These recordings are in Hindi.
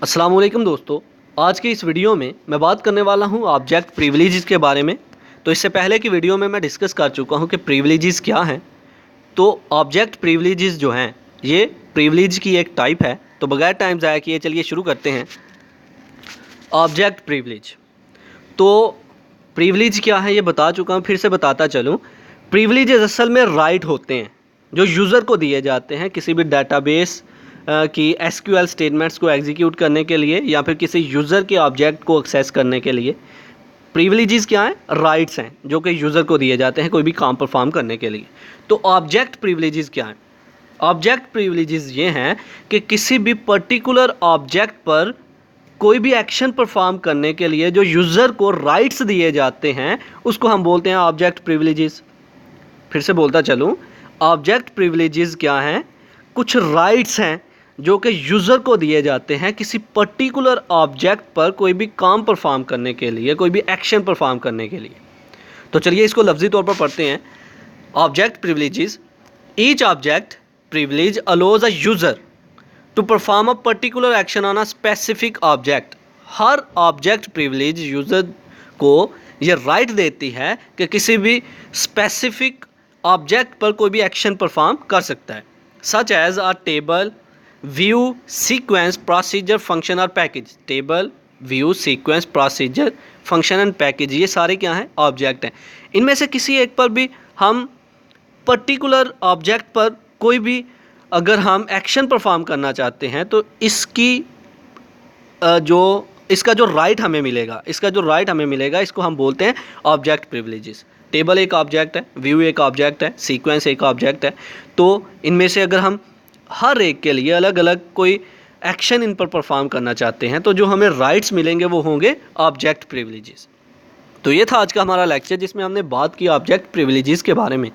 अस्सलाम वालेकुम दोस्तों। आज की इस वीडियो में मैं बात करने वाला हूं ऑब्जेक्ट प्रिविलेजेस के बारे में। तो इससे पहले की वीडियो में मैं डिस्कस कर चुका हूं कि प्रिविलेजेस क्या हैं। तो ऑब्जेक्ट प्रिविलेजेस जो हैं ये प्रिविलेज की एक टाइप है। तो बगैर टाइम ज़ाया किए चलिए शुरू करते हैं। ऑब्जेक्ट प्रिविलेज, तो प्रिविलेज क्या है ये बता चुका हूँ, फिर से बताता चलूँ। प्रिविलेजेस असल में राइट होते हैं जो यूज़र को दिए जाते हैं किसी भी डाटाबेस की एसक्यूएल स्टेटमेंट्स को एग्जीक्यूट करने के लिए या फिर किसी यूज़र के ऑब्जेक्ट को एक्सेस करने के लिए। प्रिविलेजेस क्या हैं? राइट्स हैं जो कि यूज़र को दिए जाते हैं कोई भी काम परफॉर्म करने के लिए। तो ऑब्जेक्ट प्रिविलेजेस क्या हैं? ऑब्जेक्ट प्रिविलेजेस ये हैं कि किसी भी पर्टिकुलर ऑब्जेक्ट पर कोई भी एक्शन परफॉर्म करने के लिए जो यूज़र को राइट्स दिए जाते हैं उसको हम बोलते हैं ऑब्जेक्ट प्रिविलेजेस। फिर से बोलता चलूँ, ऑब्जेक्ट प्रिविलेजेस क्या हैं? कुछ राइट्स हैं जो कि यूज़र को दिए जाते हैं किसी पर्टिकुलर ऑब्जेक्ट पर कोई भी काम परफॉर्म करने के लिए, कोई भी एक्शन परफॉर्म करने के लिए। तो चलिए इसको लफ्ज़ी तौर पर पढ़ते हैं। Object privileges, each object privilege allows a user to perform a particular action on a specific object. हर ऑब्जेक्ट प्रिविलेज यूज़र को ये राइट देती है कि किसी भी स्पेसिफिक ऑब्जेक्ट पर कोई भी एक्शन परफॉर्म कर सकता है, such as a table, view, sequence, procedure, function और package. Table, view, sequence, procedure, function and package, ये सारे क्या हैं? ऑब्जेक्ट हैं। इनमें से किसी एक पर भी हम पर्टिकुलर ऑब्जेक्ट पर कोई भी अगर हम एक्शन परफॉर्म करना चाहते हैं तो इसका जो राइट हमें मिलेगा इसको हम बोलते हैं ऑब्जेक्ट प्रिविलेजेस। टेबल एक ऑब्जेक्ट है, व्यू एक ऑब्जेक्ट है, सीक्वेंस एक ऑब्जेक्ट है। तो इनमें से अगर हम हर एक के लिए अलग अलग कोई एक्शन इन पर परफॉर्म करना चाहते हैं तो जो हमें राइट्स मिलेंगे वो होंगे ऑब्जेक्ट प्रिविलेजेस। तो ये था आज का हमारा लेक्चर जिसमें हमने बात की ऑब्जेक्ट प्रिविलेजेस के बारे में।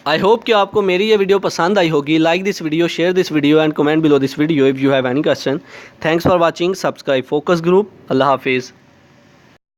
आई होप कि आपको मेरी ये वीडियो पसंद आई होगी। Like this video, share this video and comment below this video if you have any question. Thanks for watching. Subscribe focus group. Allah हाफिज़।